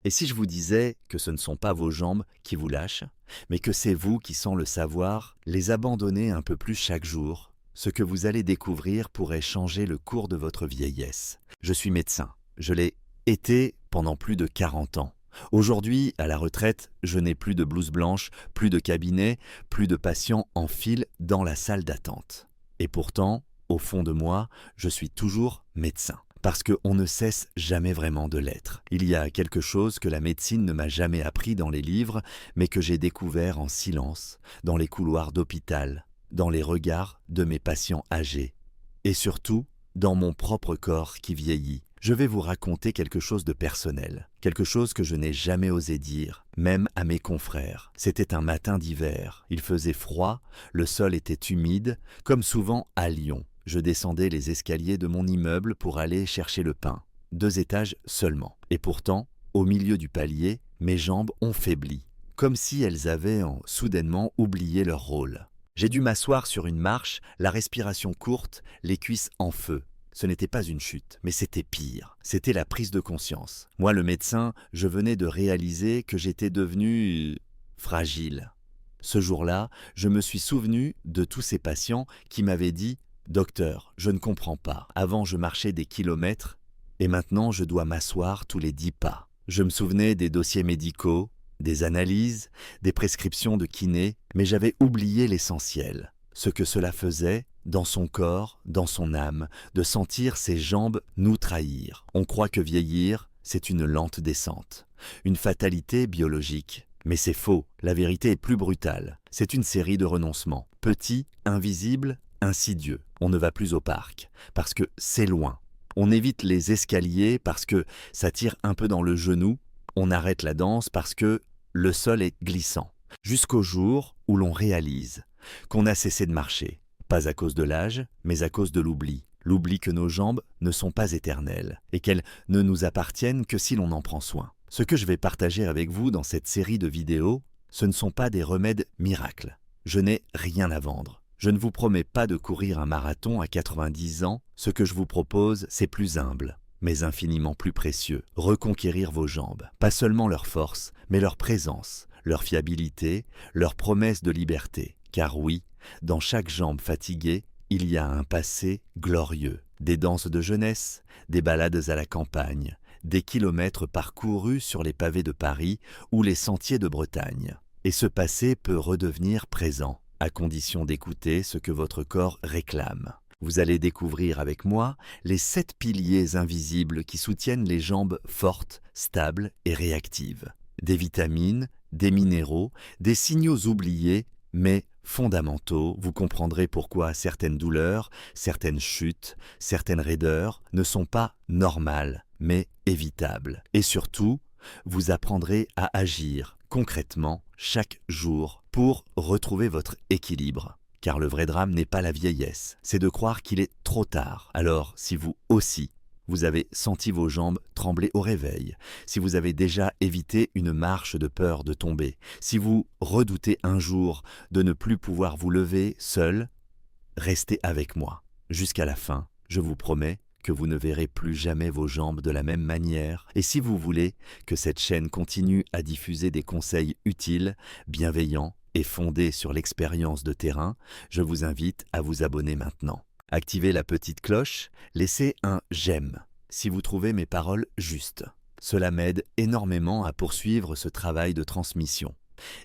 Et si je vous disais que ce ne sont pas vos jambes qui vous lâchent, mais que c'est vous qui, sans le savoir, les abandonnez un peu plus chaque jour, ce que vous allez découvrir pourrait changer le cours de votre vieillesse. Je suis médecin. Je l'ai été pendant plus de 40 ans. Aujourd'hui, à la retraite, je n'ai plus de blouse blanche, plus de cabinet, plus de patients en file dans la salle d'attente. Et pourtant, au fond de moi, je suis toujours médecin. Parce qu'on ne cesse jamais vraiment de l'être. Il y a quelque chose que la médecine ne m'a jamais appris dans les livres, mais que j'ai découvert en silence, dans les couloirs d'hôpital, dans les regards de mes patients âgés, et surtout, dans mon propre corps qui vieillit. Je vais vous raconter quelque chose de personnel, quelque chose que je n'ai jamais osé dire, même à mes confrères. C'était un matin d'hiver, il faisait froid, le sol était humide, comme souvent à Lyon. Je descendais les escaliers de mon immeuble pour aller chercher le pain. 2 étages seulement. Et pourtant, au milieu du palier, mes jambes ont faibli, comme si elles avaient soudainement oublié leur rôle. J'ai dû m'asseoir sur une marche, la respiration courte, les cuisses en feu. Ce n'était pas une chute, mais c'était pire. C'était la prise de conscience. Moi, le médecin, je venais de réaliser que j'étais devenu fragile. Ce jour-là, je me suis souvenu de tous ces patients qui m'avaient dit « Docteur, je ne comprends pas. Avant, je marchais des kilomètres et maintenant, je dois m'asseoir tous les 10 pas. » Je me souvenais des dossiers médicaux, des analyses, des prescriptions de kiné, mais j'avais oublié l'essentiel. Ce que cela faisait, dans son corps, dans son âme, de sentir ses jambes nous trahir. On croit que vieillir, c'est une lente descente, une fatalité biologique. Mais c'est faux, la vérité est plus brutale. C'est une série de renoncements, petits, invisibles, insidieux. On ne va plus au parc, parce que c'est loin. On évite les escaliers parce que ça tire un peu dans le genou. On arrête la danse parce que le sol est glissant. Jusqu'au jour où l'on réalise qu'on a cessé de marcher. Pas à cause de l'âge, mais à cause de l'oubli. L'oubli que nos jambes ne sont pas éternelles et qu'elles ne nous appartiennent que si l'on en prend soin. Ce que je vais partager avec vous dans cette série de vidéos, ce ne sont pas des remèdes miracles. Je n'ai rien à vendre. Je ne vous promets pas de courir un marathon à 90 ans. Ce que je vous propose, c'est plus humble, mais infiniment plus précieux. Reconquérir vos jambes. Pas seulement leur force, mais leur présence, leur fiabilité, leur promesse de liberté. Car oui, dans chaque jambe fatiguée, il y a un passé glorieux. Des danses de jeunesse, des balades à la campagne, des kilomètres parcourus sur les pavés de Paris ou les sentiers de Bretagne. Et ce passé peut redevenir présent, à condition d'écouter ce que votre corps réclame. Vous allez découvrir avec moi les 7 piliers invisibles qui soutiennent les jambes fortes, stables et réactives. Des vitamines, des minéraux, des signaux oubliés, mais fondamentaux. Vous comprendrez pourquoi certaines douleurs, certaines chutes, certaines raideurs ne sont pas normales, mais évitables. Et surtout, vous apprendrez à agir concrètement chaque jour pour retrouver votre équilibre. Car le vrai drame n'est pas la vieillesse, c'est de croire qu'il est trop tard. Alors, si vous aussi, vous avez senti vos jambes trembler au réveil, si vous avez déjà évité une marche de peur de tomber, si vous redoutez un jour de ne plus pouvoir vous lever seul, restez avec moi. Jusqu'à la fin, je vous promets que vous ne verrez plus jamais vos jambes de la même manière. Et si vous voulez que cette chaîne continue à diffuser des conseils utiles, bienveillants et fondés sur l'expérience de terrain, je vous invite à vous abonner maintenant. Activez la petite cloche, laissez un « j'aime » si vous trouvez mes paroles justes. Cela m'aide énormément à poursuivre ce travail de transmission.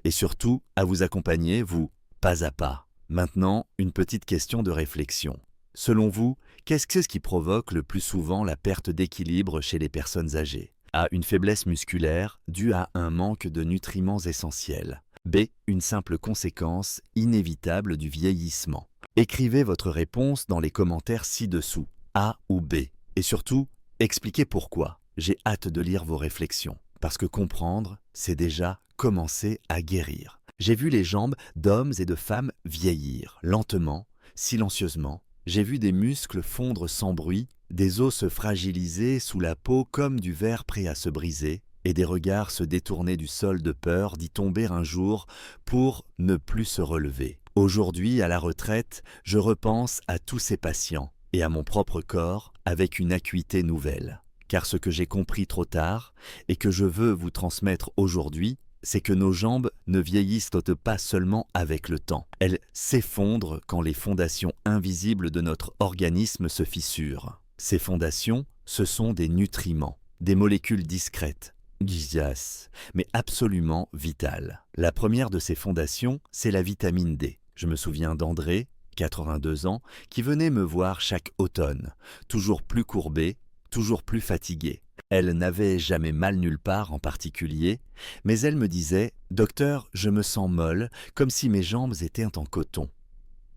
Et surtout, à vous accompagner, vous, pas à pas. Maintenant, une petite question de réflexion. Selon vous, qu'est-ce qui provoque le plus souvent la perte d'équilibre chez les personnes âgées? A. Une faiblesse musculaire due à un manque de nutriments essentiels. B. Une simple conséquence inévitable du vieillissement. Écrivez votre réponse dans les commentaires ci-dessous, A ou B. Et surtout, expliquez pourquoi. J'ai hâte de lire vos réflexions. Parce que comprendre, c'est déjà commencer à guérir. J'ai vu les jambes d'hommes et de femmes vieillir, lentement, silencieusement. J'ai vu des muscles fondre sans bruit, des os se fragiliser sous la peau comme du verre prêt à se briser, et des regards se détourner du sol de peur d'y tomber un jour pour ne plus se relever. Aujourd'hui, à la retraite, je repense à tous ces patients et à mon propre corps avec une acuité nouvelle. car ce que j'ai compris trop tard et que je veux vous transmettre aujourd'hui, c'est que nos jambes ne vieillissent pas seulement avec le temps. Elles s'effondrent quand les fondations invisibles de notre organisme se fissurent. Ces fondations, ce sont des nutriments, des molécules discrètes, gigas, mais absolument vitales. La première de ces fondations, c'est la vitamine D. Je me souviens d'André, 82 ans, qui venait me voir chaque automne, toujours plus courbée, toujours plus fatiguée. Elle n'avait jamais mal nulle part en particulier, mais elle me disait « Docteur, je me sens molle, comme si mes jambes étaient en coton ».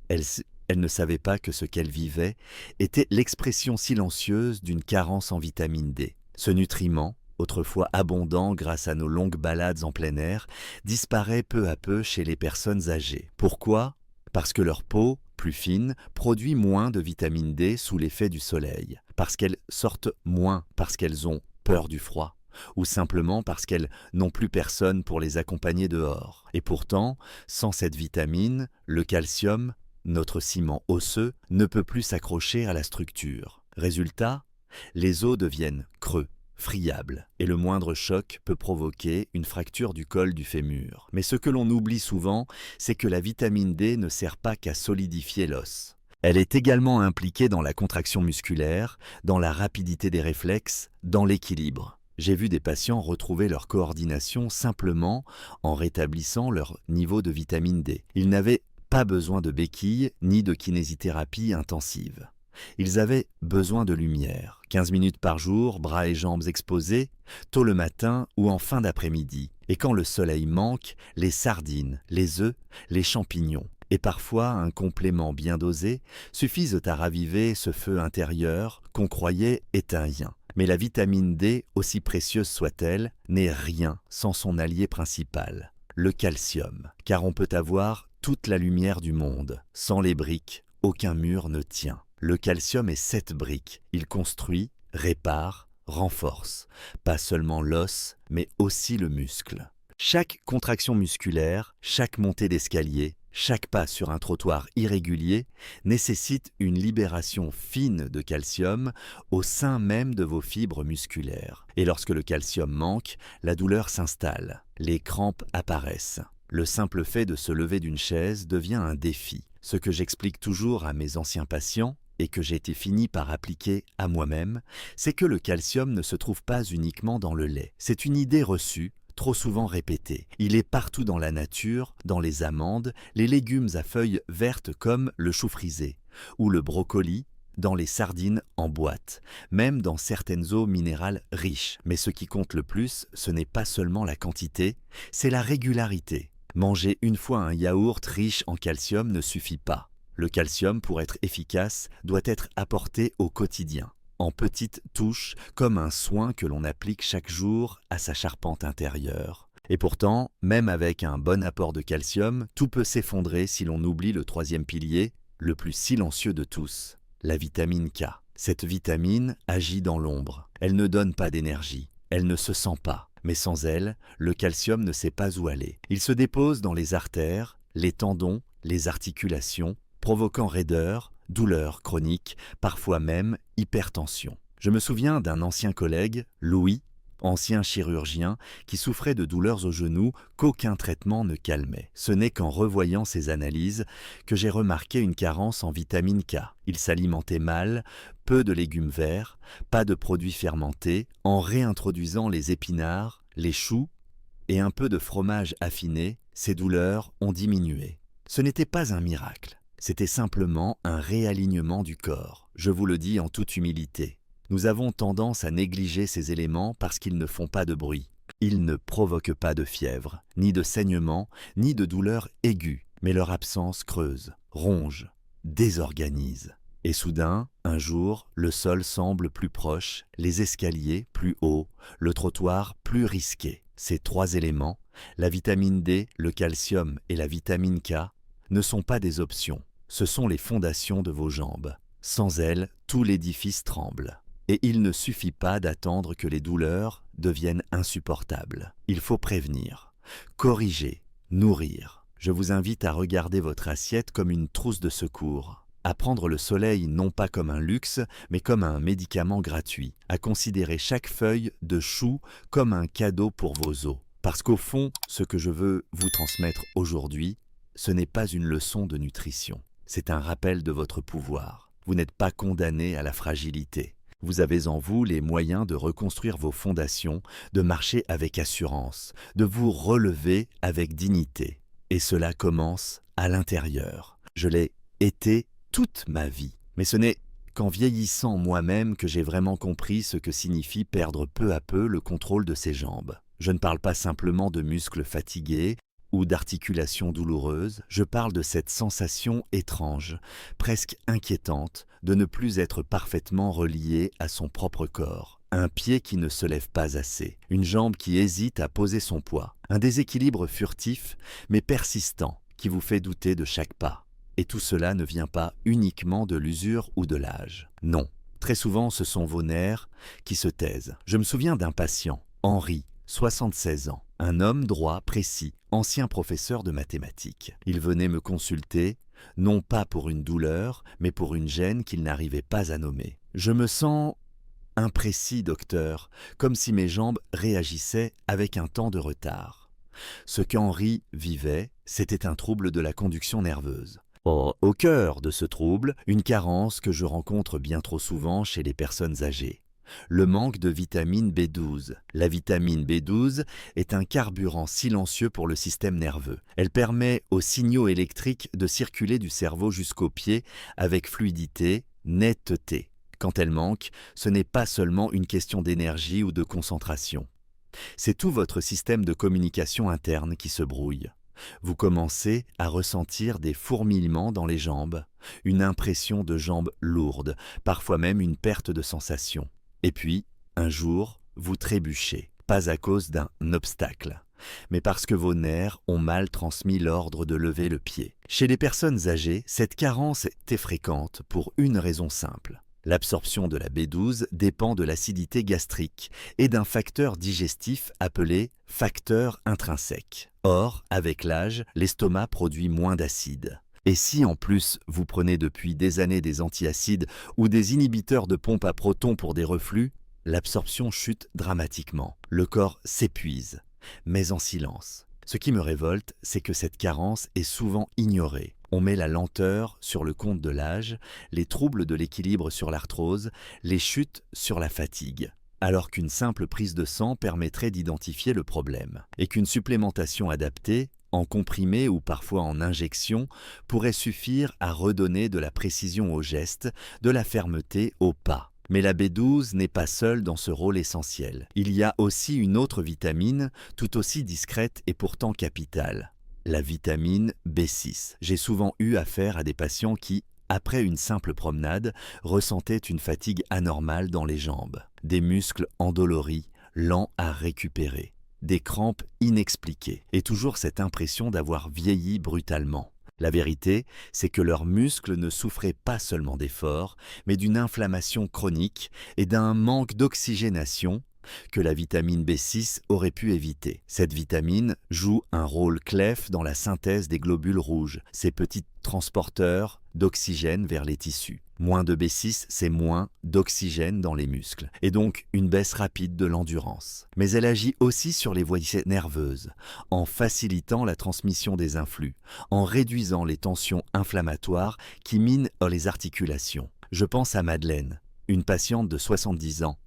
Elle ne savait pas que ce qu'elle vivait était l'expression silencieuse d'une carence en vitamine D. Ce nutriment, autrefois abondant grâce à nos longues balades en plein air, disparaît peu à peu chez les personnes âgées. Pourquoi ? Parce que leur peau, plus fine, produit moins de vitamine D sous l'effet du soleil, parce qu'elles sortent moins, parce qu'elles ont peur du froid, ou simplement parce qu'elles n'ont plus personne pour les accompagner dehors. Et pourtant, sans cette vitamine, le calcium, notre ciment osseux, ne peut plus s'accrocher à la structure. Résultat, les os deviennent creux, friables, et le moindre choc peut provoquer une fracture du col du fémur. Mais ce que l'on oublie souvent, c'est que la vitamine D ne sert pas qu'à solidifier l'os. Elle est également impliquée dans la contraction musculaire, dans la rapidité des réflexes, dans l'équilibre. J'ai vu des patients retrouver leur coordination simplement en rétablissant leur niveau de vitamine D. Ils n'avaient pas besoin de béquilles ni de kinésithérapie intensive. Ils avaient besoin de lumière, 15 minutes par jour, bras et jambes exposés, tôt le matin ou en fin d'après-midi. Et quand le soleil manque, les sardines, les œufs, les champignons, et parfois un complément bien dosé, suffisent à raviver ce feu intérieur qu'on croyait éteint. Mais la vitamine D, aussi précieuse soit-elle, n'est rien sans son allié principal, le calcium. Car on peut avoir toute la lumière du monde, sans les briques, aucun mur ne tient. Le calcium est cette brique. Il construit, répare, renforce. Pas seulement l'os, mais aussi le muscle. Chaque contraction musculaire, chaque montée d'escalier, chaque pas sur un trottoir irrégulier nécessite une libération fine de calcium au sein même de vos fibres musculaires. Et lorsque le calcium manque, la douleur s'installe. Les crampes apparaissent. Le simple fait de se lever d'une chaise devient un défi. Ce que j'explique toujours à mes anciens patients, et que j'ai fini par appliquer à moi-même, c'est que le calcium ne se trouve pas uniquement dans le lait. C'est une idée reçue, trop souvent répétée. Il est partout dans la nature, dans les amandes, les légumes à feuilles vertes comme le chou frisé, ou le brocoli, dans les sardines en boîte, même dans certaines eaux minérales riches. Mais ce qui compte le plus, ce n'est pas seulement la quantité, c'est la régularité. Manger une fois un yaourt riche en calcium ne suffit pas. Le calcium, pour être efficace, doit être apporté au quotidien, en petites touches, comme un soin que l'on applique chaque jour à sa charpente intérieure. Et pourtant, même avec un bon apport de calcium, tout peut s'effondrer si l'on oublie le troisième pilier, le plus silencieux de tous, la vitamine K. Cette vitamine agit dans l'ombre. Elle ne donne pas d'énergie, elle ne se sent pas. Mais sans elle, le calcium ne sait pas où aller. Il se dépose dans les artères, les tendons, les articulations, provoquant raideur, douleur chronique, parfois même hypertension. Je me souviens d'un ancien collègue, Louis, ancien chirurgien, qui souffrait de douleurs au genou qu'aucun traitement ne calmait. Ce n'est qu'en revoyant ses analyses que j'ai remarqué une carence en vitamine K. Il s'alimentait mal, peu de légumes verts, pas de produits fermentés, en réintroduisant les épinards, les choux et un peu de fromage affiné, ses douleurs ont diminué. Ce n'était pas un miracle. C'était simplement un réalignement du corps. Je vous le dis en toute humilité. Nous avons tendance à négliger ces éléments parce qu'ils ne font pas de bruit. Ils ne provoquent pas de fièvre, ni de saignement, ni de douleur aiguë, mais leur absence creuse, ronge, désorganise. Et soudain, un jour, le sol semble plus proche, les escaliers plus hauts, le trottoir plus risqué. Ces trois éléments, la vitamine D, le calcium et la vitamine K, ne sont pas des options. Ce sont les fondations de vos jambes. Sans elles, tout l'édifice tremble. Et il ne suffit pas d'attendre que les douleurs deviennent insupportables. Il faut prévenir, corriger, nourrir. Je vous invite à regarder votre assiette comme une trousse de secours. à prendre le soleil non pas comme un luxe, mais comme un médicament gratuit, à considérer chaque feuille de chou comme un cadeau pour vos os. Parce qu'au fond, ce que je veux vous transmettre aujourd'hui, ce n'est pas une leçon de nutrition, c'est un rappel de votre pouvoir. Vous n'êtes pas condamné à la fragilité. Vous avez en vous les moyens de reconstruire vos fondations, de marcher avec assurance, de vous relever avec dignité. Et cela commence à l'intérieur. Je l'ai été toute ma vie. Mais ce n'est qu'en vieillissant moi-même que j'ai vraiment compris ce que signifie perdre peu à peu le contrôle de ses jambes. Je ne parle pas simplement de muscles fatigués ou d'articulations douloureuses, je parle de cette sensation étrange, presque inquiétante, de ne plus être parfaitement relié à son propre corps. Un pied qui ne se lève pas assez, une jambe qui hésite à poser son poids, un déséquilibre furtif mais persistant qui vous fait douter de chaque pas. Et tout cela ne vient pas uniquement de l'usure ou de l'âge. Non, très souvent ce sont vos nerfs qui se taisent. Je me souviens d'un patient, Henri, 76 ans, un homme droit, précis, ancien professeur de mathématiques. Il venait me consulter, non pas pour une douleur, mais pour une gêne qu'il n'arrivait pas à nommer. « Je me sens imprécis, docteur, comme si mes jambes réagissaient avec un temps de retard. » Ce qu'Henri vivait, c'était un trouble de la conduction nerveuse. Au cœur de ce trouble, une carence que je rencontre bien trop souvent chez les personnes âgées. Le manque de vitamine B12. La vitamine B12 est un carburant silencieux pour le système nerveux. Elle permet aux signaux électriques de circuler du cerveau jusqu'aux pieds avec fluidité, netteté. Quand elle manque, ce n'est pas seulement une question d'énergie ou de concentration. C'est tout votre système de communication interne qui se brouille. Vous commencez à ressentir des fourmillements dans les jambes, une impression de jambes lourdes, parfois même une perte de sensation. Et puis, un jour, vous trébuchez, pas à cause d'un obstacle, mais parce que vos nerfs ont mal transmis l'ordre de lever le pied. Chez les personnes âgées, cette carence est fréquente pour une raison simple. L'absorption de la B12 dépend de l'acidité gastrique et d'un facteur digestif appelé facteur intrinsèque. Or, avec l'âge, l'estomac produit moins d'acide. Et si en plus vous prenez depuis des années des antiacides ou des inhibiteurs de pompe à protons pour des reflux, l'absorption chute dramatiquement. Le corps s'épuise, mais en silence. Ce qui me révolte, c'est que cette carence est souvent ignorée. On met la lenteur sur le compte de l'âge, les troubles de l'équilibre sur l'arthrose, les chutes sur la fatigue, alors qu'une simple prise de sang permettrait d'identifier le problème, et qu'une supplémentation adaptée, en comprimé ou parfois en injection, pourrait suffire à redonner de la précision au geste, de la fermeté au pas. Mais la B12 n'est pas seule dans ce rôle essentiel. Il y a aussi une autre vitamine, tout aussi discrète et pourtant capitale. La vitamine B6. J'ai souvent eu affaire à des patients qui, après une simple promenade, ressentaient une fatigue anormale dans les jambes, des muscles endoloris, lents à récupérer, des crampes inexpliquées et toujours cette impression d'avoir vieilli brutalement. La vérité, c'est que leurs muscles ne souffraient pas seulement d'efforts, mais d'une inflammation chronique et d'un manque d'oxygénation que la vitamine B6 aurait pu éviter. Cette vitamine joue un rôle clé dans la synthèse des globules rouges, ces petits transporteurs d'oxygène vers les tissus. Moins de B6, c'est moins d'oxygène dans les muscles, et donc une baisse rapide de l'endurance. Mais elle agit aussi sur les voies nerveuses, en facilitant la transmission des influx, en réduisant les tensions inflammatoires qui minent les articulations. Je pense à Madeleine, une patiente de 70 ans,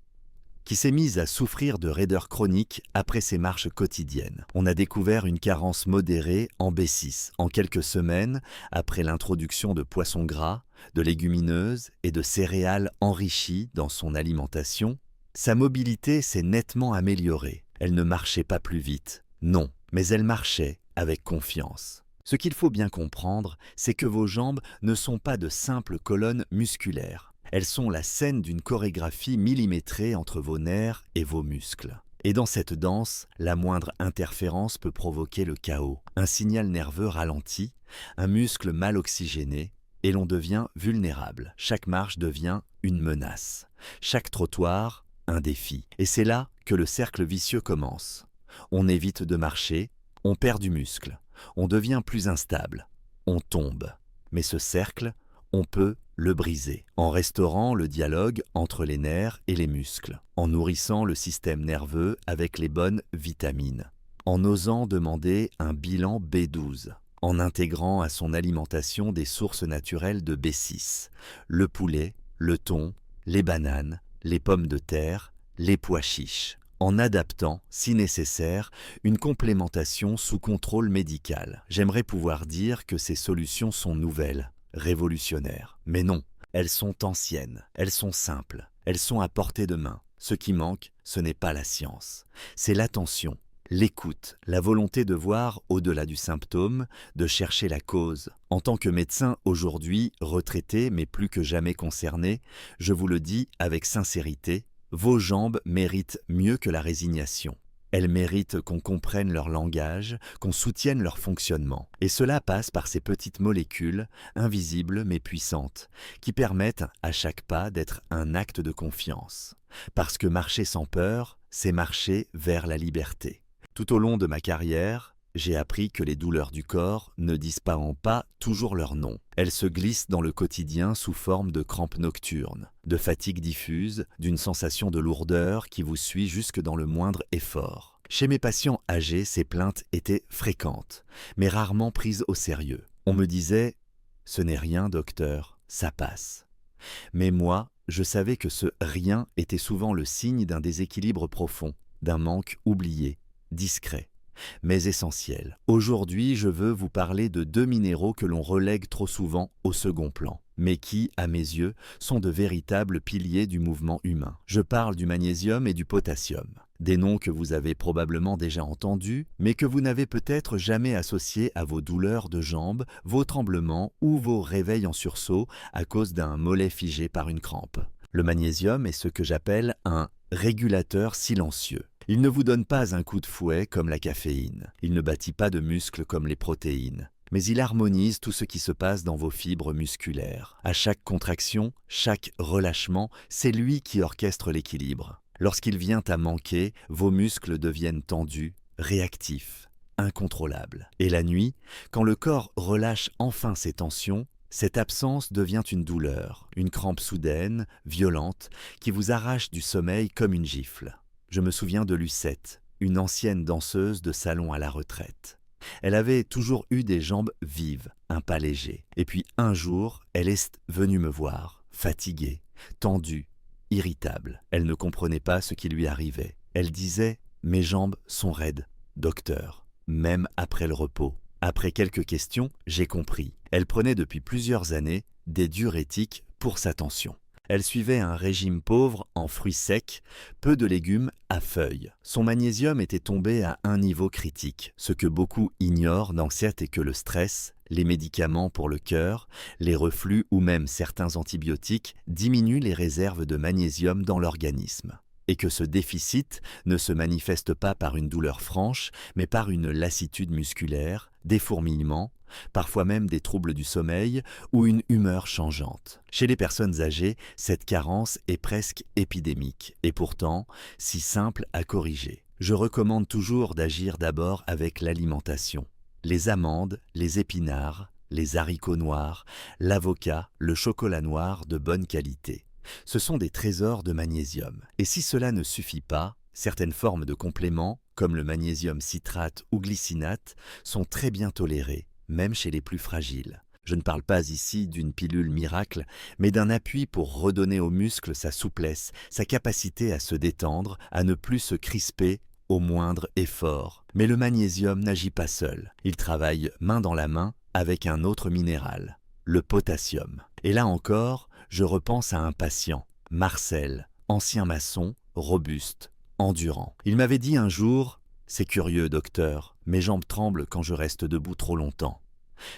qui s'est mise à souffrir de raideur chronique après ses marches quotidiennes. On a découvert une carence modérée en B6 en quelques semaines après l'introduction de poissons gras, de légumineuses et de céréales enrichies dans son alimentation. Sa mobilité s'est nettement améliorée. Elle ne marchait pas plus vite, non, mais elle marchait avec confiance. Ce qu'il faut bien comprendre, c'est que vos jambes ne sont pas de simples colonnes musculaires. Elles sont la scène d'une chorégraphie millimétrée entre vos nerfs et vos muscles. Et dans cette danse, la moindre interférence peut provoquer le chaos. Un signal nerveux ralenti, un muscle mal oxygéné, et l'on devient vulnérable. Chaque marche devient une menace. Chaque trottoir, un défi. Et c'est là que le cercle vicieux commence. On évite de marcher, on perd du muscle, on devient plus instable, on tombe. Mais ce cercle, on peut le briser, en restaurant le dialogue entre les nerfs et les muscles, en nourrissant le système nerveux avec les bonnes vitamines, en osant demander un bilan B12, en intégrant à son alimentation des sources naturelles de B6, le poulet, le thon, les bananes, les pommes de terre, les pois chiches, en adaptant, si nécessaire, une complémentation sous contrôle médical. J'aimerais pouvoir dire que ces solutions sont nouvelles, révolutionnaires. Mais non, elles sont anciennes, elles sont simples, elles sont à portée de main. Ce qui manque, ce n'est pas la science, c'est l'attention, l'écoute, la volonté de voir au-delà du symptôme, de chercher la cause. En tant que médecin aujourd'hui, retraité mais plus que jamais concerné, je vous le dis avec sincérité, vos jambes méritent mieux que la résignation. Elles méritent qu'on comprenne leur langage, qu'on soutienne leur fonctionnement. Et cela passe par ces petites molécules, invisibles mais puissantes, qui permettent à chaque pas d'être un acte de confiance. Parce que marcher sans peur, c'est marcher vers la liberté. Tout au long de ma carrière, j'ai appris que les douleurs du corps ne disent pas en pas toujours leur nom. Elles se glissent dans le quotidien sous forme de crampes nocturnes, de fatigue diffuse, d'une sensation de lourdeur qui vous suit jusque dans le moindre effort. Chez mes patients âgés, ces plaintes étaient fréquentes, mais rarement prises au sérieux. On me disait « Ce n'est rien, docteur, ça passe ». Mais moi, je savais que ce « rien » était souvent le signe d'un déséquilibre profond, d'un manque oublié, discret, mais essentiel. Aujourd'hui, je veux vous parler de deux minéraux que l'on relègue trop souvent au second plan, mais qui, à mes yeux, sont de véritables piliers du mouvement humain. Je parle du magnésium et du potassium, des noms que vous avez probablement déjà entendus, mais que vous n'avez peut-être jamais associés à vos douleurs de jambes, vos tremblements ou vos réveils en sursaut à cause d'un mollet figé par une crampe. Le magnésium est ce que j'appelle un régulateur silencieux. Il ne vous donne pas un coup de fouet comme la caféine. Il ne bâtit pas de muscles comme les protéines. Mais il harmonise tout ce qui se passe dans vos fibres musculaires. À chaque contraction, chaque relâchement, c'est lui qui orchestre l'équilibre. Lorsqu'il vient à manquer, vos muscles deviennent tendus, réactifs, incontrôlables. Et la nuit, quand le corps relâche enfin ses tensions, cette absence devient une douleur, une crampe soudaine, violente, qui vous arrache du sommeil comme une gifle. Je me souviens de Lucette, une ancienne danseuse de salon à la retraite. Elle avait toujours eu des jambes vives, un pas léger. Et puis un jour, elle est venue me voir, fatiguée, tendue, irritable. Elle ne comprenait pas ce qui lui arrivait. Elle disait « Mes jambes sont raides, docteur, même après le repos ». Après quelques questions, j'ai compris. Elle prenait depuis plusieurs années des diurétiques pour sa tension. Elle suivait un régime pauvre en fruits secs, peu de légumes à feuilles. Son magnésium était tombé à un niveau critique. Ce que beaucoup ignorent n'anxiète est que le stress, les médicaments pour le cœur, les reflux ou même certains antibiotiques diminuent les réserves de magnésium dans l'organisme. Et que ce déficit ne se manifeste pas par une douleur franche, mais par une lassitude musculaire, des fourmillements, parfois même des troubles du sommeil ou une humeur changeante. Chez les personnes âgées, cette carence est presque épidémique et pourtant si simple à corriger. Je recommande toujours d'agir d'abord avec l'alimentation. Les amandes, les épinards, les haricots noirs, l'avocat, le chocolat noir de bonne qualité. Ce sont des trésors de magnésium. Et si cela ne suffit pas, certaines formes de compléments, comme le magnésium citrate ou glycinate, sont très bien tolérées, même chez les plus fragiles. Je ne parle pas ici d'une pilule miracle, mais d'un appui pour redonner aux muscles sa souplesse, sa capacité à se détendre, à ne plus se crisper au moindre effort. Mais le magnésium n'agit pas seul. Il travaille main dans la main avec un autre minéral, le potassium. Et là encore, je repense à un patient, Marcel, ancien maçon, robuste, endurant. Il m'avait dit un jour « C'est curieux, docteur, mes jambes tremblent quand je reste debout trop longtemps. »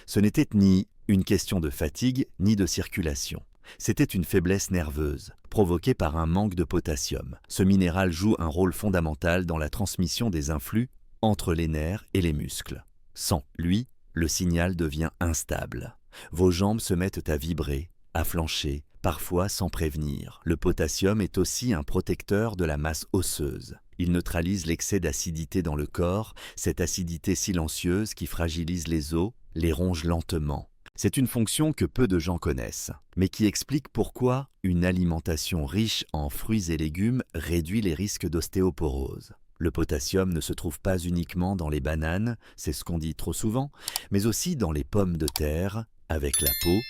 Ce n'était ni une question de fatigue ni de circulation. C'était une faiblesse nerveuse, provoquée par un manque de potassium. Ce minéral joue un rôle fondamental dans la transmission des influx entre les nerfs et les muscles. Sans lui, le signal devient instable. Vos jambes se mettent à vibrer, à flancher, parfois sans prévenir. Le potassium est aussi un protecteur de la masse osseuse. Il neutralise l'excès d'acidité dans le corps, cette acidité silencieuse qui fragilise les os, les ronge lentement. C'est une fonction que peu de gens connaissent, mais qui explique pourquoi une alimentation riche en fruits et légumes réduit les risques d'ostéoporose. Le potassium ne se trouve pas uniquement dans les bananes, c'est ce qu'on dit trop souvent, mais aussi dans les pommes de terre, avec la peau,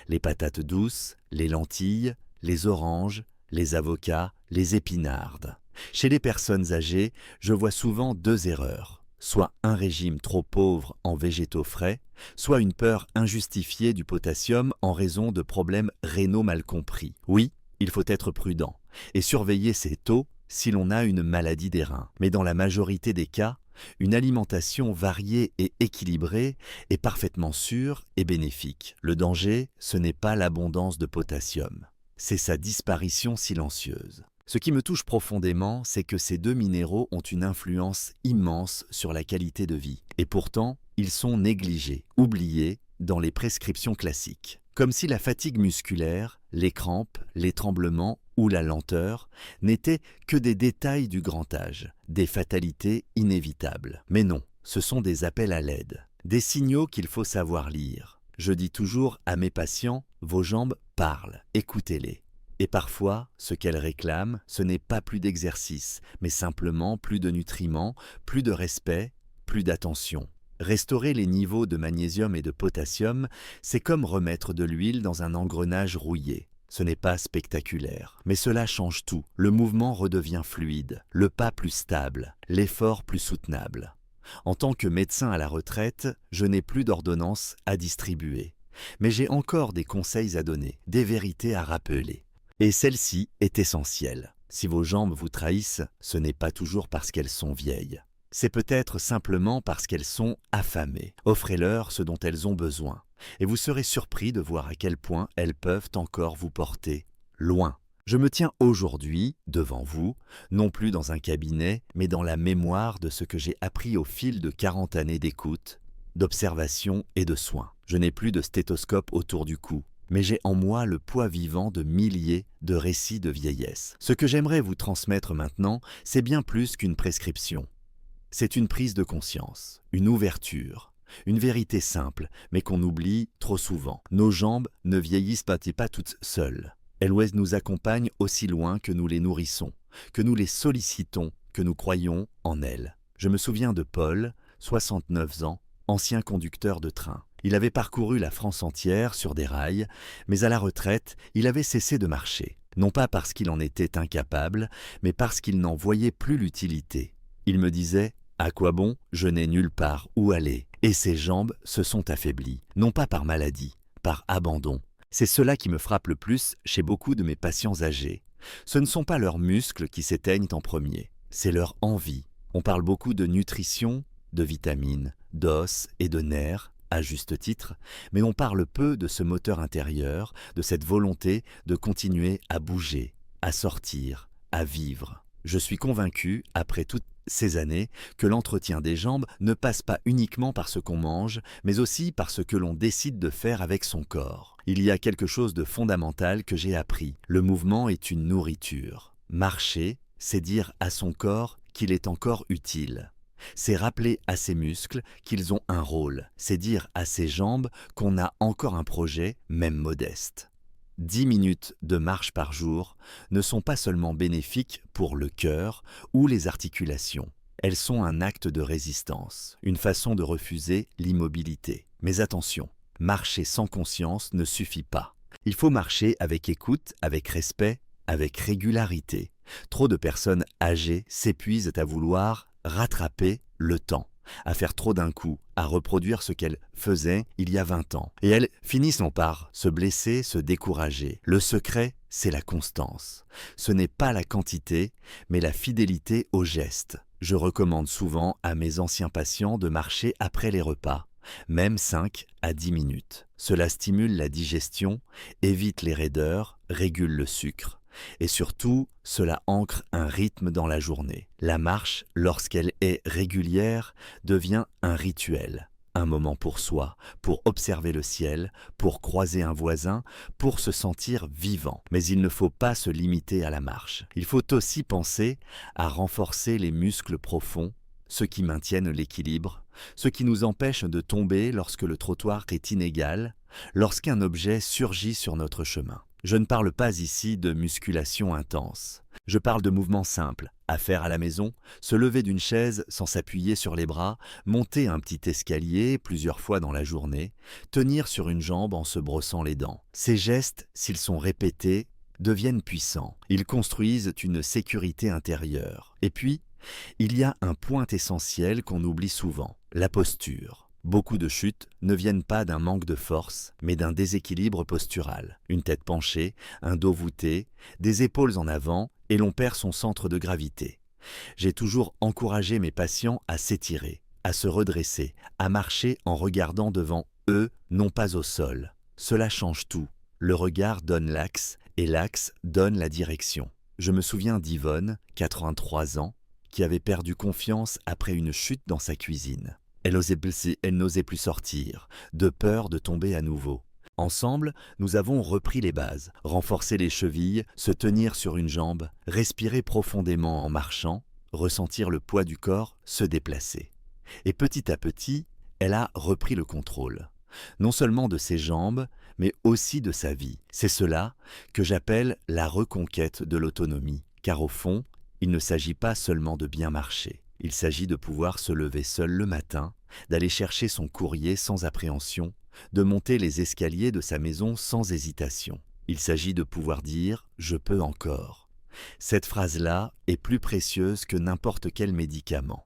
les patates douces, les lentilles, les oranges, les avocats, les épinardes. Chez les personnes âgées, je vois souvent deux erreurs. Soit un régime trop pauvre en végétaux frais, soit une peur injustifiée du potassium en raison de problèmes rénaux mal compris. Oui, il faut être prudent et surveiller ses taux si l'on a une maladie des reins. Mais dans la majorité des cas, une alimentation variée et équilibrée est parfaitement sûre et bénéfique. Le danger, ce n'est pas l'abondance de potassium, c'est sa disparition silencieuse. Ce qui me touche profondément, c'est que ces deux minéraux ont une influence immense sur la qualité de vie. Et pourtant, ils sont négligés, oubliés dans les prescriptions classiques. Comme si la fatigue musculaire, les crampes, les tremblements ou la lenteur n'étaient que des détails du grand âge, des fatalités inévitables. Mais non, ce sont des appels à l'aide, des signaux qu'il faut savoir lire. Je dis toujours à mes patients, vos jambes parlent, écoutez-les. Et parfois, ce qu'elles réclament, ce n'est pas plus d'exercice, mais simplement plus de nutriments, plus de respect, plus d'attention. Restaurer les niveaux de magnésium et de potassium, c'est comme remettre de l'huile dans un engrenage rouillé. Ce n'est pas spectaculaire, mais cela change tout. Le mouvement redevient fluide, le pas plus stable, l'effort plus soutenable. En tant que médecin à la retraite, je n'ai plus d'ordonnances à distribuer. Mais j'ai encore des conseils à donner, des vérités à rappeler. Et celle-ci est essentielle. Si vos jambes vous trahissent, ce n'est pas toujours parce qu'elles sont vieilles. C'est peut-être simplement parce qu'elles sont affamées. Offrez-leur ce dont elles ont besoin. Et vous serez surpris de voir à quel point elles peuvent encore vous porter loin. Je me tiens aujourd'hui, devant vous, non plus dans un cabinet, mais dans la mémoire de ce que j'ai appris au fil de 40 années d'écoute, d'observation et de soins. Je n'ai plus de stéthoscope autour du cou. Mais j'ai en moi le poids vivant de milliers de récits de vieillesse. Ce que j'aimerais vous transmettre maintenant, c'est bien plus qu'une prescription. C'est une prise de conscience, une ouverture, une vérité simple, mais qu'on oublie trop souvent. Nos jambes ne vieillissent pas toutes seules. Elles nous accompagnent aussi loin que nous les nourrissons, que nous les sollicitons, que nous croyons en elles. Je me souviens de Paul, 69 ans, ancien conducteur de train. Il avait parcouru la France entière sur des rails, mais à la retraite, il avait cessé de marcher. Non pas parce qu'il en était incapable, mais parce qu'il n'en voyait plus l'utilité. Il me disait « À quoi bon? Je n'ai nulle part où aller. » Et ses jambes se sont affaiblies, non pas par maladie, par abandon. C'est cela qui me frappe le plus chez beaucoup de mes patients âgés. Ce ne sont pas leurs muscles qui s'éteignent en premier, c'est leur envie. On parle beaucoup de nutrition, de vitamines, d'os et de nerfs, à juste titre, mais on parle peu de ce moteur intérieur, de cette volonté de continuer à bouger, à sortir, à vivre. Je suis convaincu, après toutes ces années, que l'entretien des jambes ne passe pas uniquement par ce qu'on mange, mais aussi par ce que l'on décide de faire avec son corps. Il y a quelque chose de fondamental que j'ai appris. Le mouvement est une nourriture. Marcher, c'est dire à son corps qu'il est encore utile. C'est rappeler à ses muscles qu'ils ont un rôle. C'est dire à ses jambes qu'on a encore un projet, même modeste. 10 minutes de marche par jour ne sont pas seulement bénéfiques pour le cœur ou les articulations. Elles sont un acte de résistance, une façon de refuser l'immobilité. Mais attention, marcher sans conscience ne suffit pas. Il faut marcher avec écoute, avec respect, avec régularité. Trop de personnes âgées s'épuisent à vouloir rattraper le temps, à faire trop d'un coup, à reproduire ce qu'elles faisaient il y a 20 ans. Et elles finissent par se blesser, se décourager. Le secret, c'est la constance. Ce n'est pas la quantité, mais la fidélité au geste. Je recommande souvent à mes anciens patients de marcher après les repas, même 5 à 10 minutes. Cela stimule la digestion, évite les raideurs, régule le sucre. Et surtout, cela ancre un rythme dans la journée. La marche, lorsqu'elle est régulière, devient un rituel. Un moment pour soi, pour observer le ciel, pour croiser un voisin, pour se sentir vivant. Mais il ne faut pas se limiter à la marche. Il faut aussi penser à renforcer les muscles profonds, ceux qui maintiennent l'équilibre, ceux qui nous empêchent de tomber lorsque le trottoir est inégal, lorsqu'un objet surgit sur notre chemin. Je ne parle pas ici de musculation intense. Je parle de mouvements simples, à faire à la maison, se lever d'une chaise sans s'appuyer sur les bras, monter un petit escalier plusieurs fois dans la journée, tenir sur une jambe en se brossant les dents. Ces gestes, s'ils sont répétés, deviennent puissants. Ils construisent une sécurité intérieure. Et puis, il y a un point essentiel qu'on oublie souvent, la posture. Beaucoup de chutes ne viennent pas d'un manque de force, mais d'un déséquilibre postural. Une tête penchée, un dos voûté, des épaules en avant, et l'on perd son centre de gravité. J'ai toujours encouragé mes patients à s'étirer, à se redresser, à marcher en regardant devant eux, non pas au sol. Cela change tout. Le regard donne l'axe, et l'axe donne la direction. Je me souviens d'Yvonne, 83 ans, qui avait perdu confiance après une chute dans sa cuisine. Elle n'osait plus sortir, de peur de tomber à nouveau. Ensemble, nous avons repris les bases, renforcé les chevilles, se tenir sur une jambe, respirer profondément en marchant, ressentir le poids du corps se déplacer. Et petit à petit, elle a repris le contrôle, non seulement de ses jambes, mais aussi de sa vie. C'est cela que j'appelle la reconquête de l'autonomie, car au fond, il ne s'agit pas seulement de bien marcher. Il s'agit de pouvoir se lever seul le matin, d'aller chercher son courrier sans appréhension, de monter les escaliers de sa maison sans hésitation. Il s'agit de pouvoir dire « je peux encore ». Cette phrase-là est plus précieuse que n'importe quel médicament.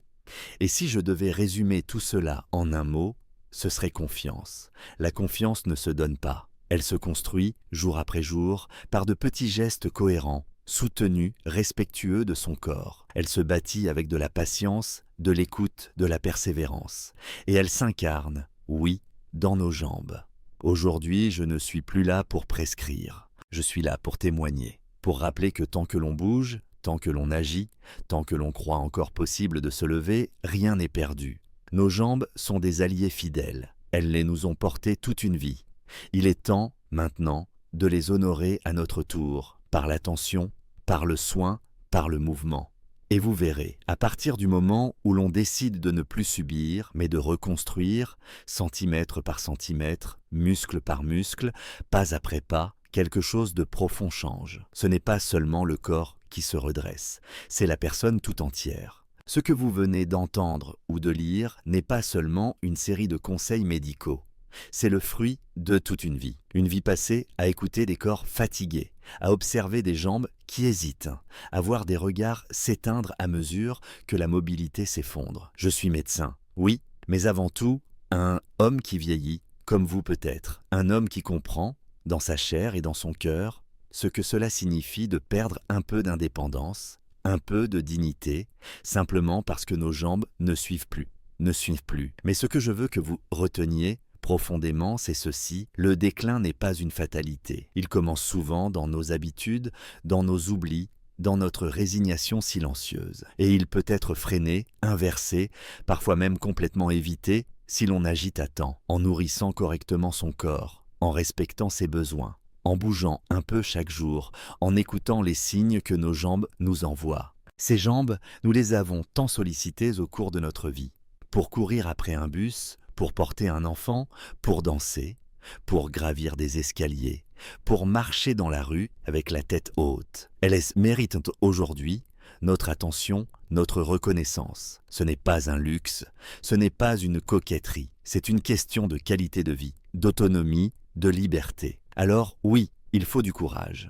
Et si je devais résumer tout cela en un mot, ce serait confiance. La confiance ne se donne pas. Elle se construit, jour après jour, par de petits gestes cohérents, soutenue, respectueux de son corps. Elle se bâtit avec de la patience, de l'écoute, de la persévérance. Et elle s'incarne, oui, dans nos jambes. Aujourd'hui, je ne suis plus là pour prescrire. Je suis là pour témoigner, pour rappeler que tant que l'on bouge, tant que l'on agit, tant que l'on croit encore possible de se lever, rien n'est perdu. Nos jambes sont des alliés fidèles. Elles les nous ont portés toute une vie. Il est temps, maintenant, de les honorer à notre tour, par l'attention, par le soin, par le mouvement. Et vous verrez, à partir du moment où l'on décide de ne plus subir, mais de reconstruire, centimètre par centimètre, muscle par muscle, pas après pas, quelque chose de profond change. Ce n'est pas seulement le corps qui se redresse, c'est la personne tout entière. Ce que vous venez d'entendre ou de lire n'est pas seulement une série de conseils médicaux. C'est le fruit de toute une vie passée à écouter des corps fatigués, à observer des jambes qui hésitent, à voir des regards s'éteindre à mesure que la mobilité s'effondre. Je suis médecin, oui, mais avant tout, un homme qui vieillit, comme vous peut-être, un homme qui comprend, dans sa chair et dans son cœur, ce que cela signifie de perdre un peu d'indépendance, un peu de dignité, simplement parce que nos jambes ne suivent plus. Mais ce que je veux que vous reteniez, profondément, c'est ceci, le déclin n'est pas une fatalité. Il commence souvent dans nos habitudes, dans nos oublis, dans notre résignation silencieuse. Et il peut être freiné, inversé, parfois même complètement évité, si l'on agit à temps, en nourrissant correctement son corps, en respectant ses besoins, en bougeant un peu chaque jour, en écoutant les signes que nos jambes nous envoient. Ces jambes, nous les avons tant sollicitées au cours de notre vie. Pour courir après un bus, pour porter un enfant, pour danser, pour gravir des escaliers, pour marcher dans la rue avec la tête haute. Elles méritent aujourd'hui notre attention, notre reconnaissance. Ce n'est pas un luxe, ce n'est pas une coquetterie, c'est une question de qualité de vie, d'autonomie, de liberté. Alors oui, il faut du courage.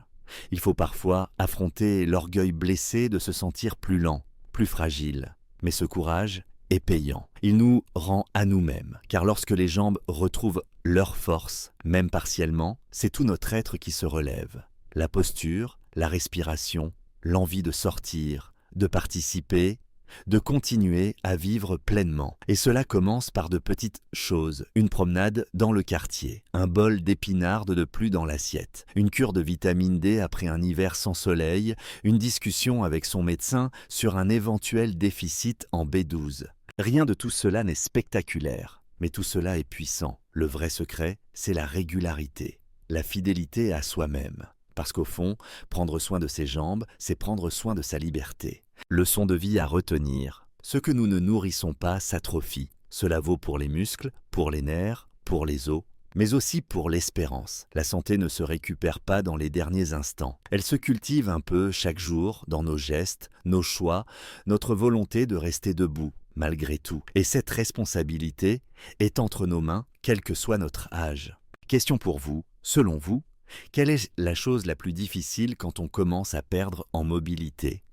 Il faut parfois affronter l'orgueil blessé de se sentir plus lent, plus fragile. Mais ce courage est payant. Il nous rend à nous-mêmes, car lorsque les jambes retrouvent leur force, même partiellement, c'est tout notre être qui se relève. La posture, la respiration, l'envie de sortir, de participer, de continuer à vivre pleinement. Et cela commence par de petites choses. Une promenade dans le quartier, un bol d'épinards de plus dans l'assiette, une cure de vitamine D après un hiver sans soleil, une discussion avec son médecin sur un éventuel déficit en B12. Rien de tout cela n'est spectaculaire, mais tout cela est puissant. Le vrai secret, c'est la régularité, la fidélité à soi-même. Parce qu'au fond, prendre soin de ses jambes, c'est prendre soin de sa liberté. Leçon de vie à retenir. Ce que nous ne nourrissons pas s'atrophie. Cela vaut pour les muscles, pour les nerfs, pour les os, mais aussi pour l'espérance. La santé ne se récupère pas dans les derniers instants. Elle se cultive un peu chaque jour dans nos gestes, nos choix, notre volonté de rester debout, malgré tout. Et cette responsabilité est entre nos mains, quel que soit notre âge. Question pour vous, selon vous, quelle est la chose la plus difficile quand on commence à perdre en mobilité?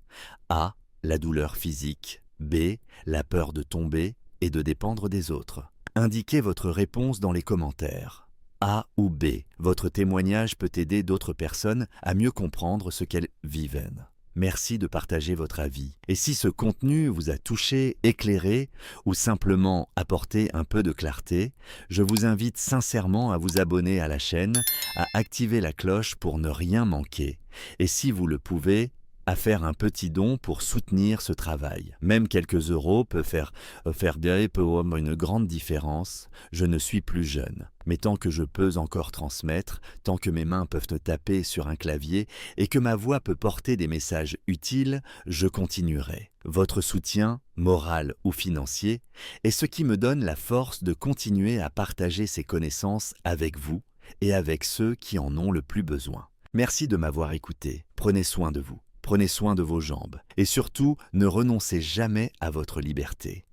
A. La douleur physique. B. La peur de tomber et de dépendre des autres. Indiquez votre réponse dans les commentaires. A ou B. Votre témoignage peut aider d'autres personnes à mieux comprendre ce qu'elles vivent. Merci de partager votre avis. Et si ce contenu vous a touché, éclairé ou simplement apporté un peu de clarté, je vous invite sincèrement à vous abonner à la chaîne, à activer la cloche pour ne rien manquer. Et si vous le pouvez, à faire un petit don pour soutenir ce travail. Même quelques euros peuvent faire une grande différence. Je ne suis plus jeune, mais tant que je peux encore transmettre, tant que mes mains peuvent taper sur un clavier et que ma voix peut porter des messages utiles, je continuerai. Votre soutien, moral ou financier, est ce qui me donne la force de continuer à partager ces connaissances avec vous et avec ceux qui en ont le plus besoin. Merci de m'avoir écouté. Prenez soin de vous. Prenez soin de vos jambes et surtout, ne renoncez jamais à votre liberté.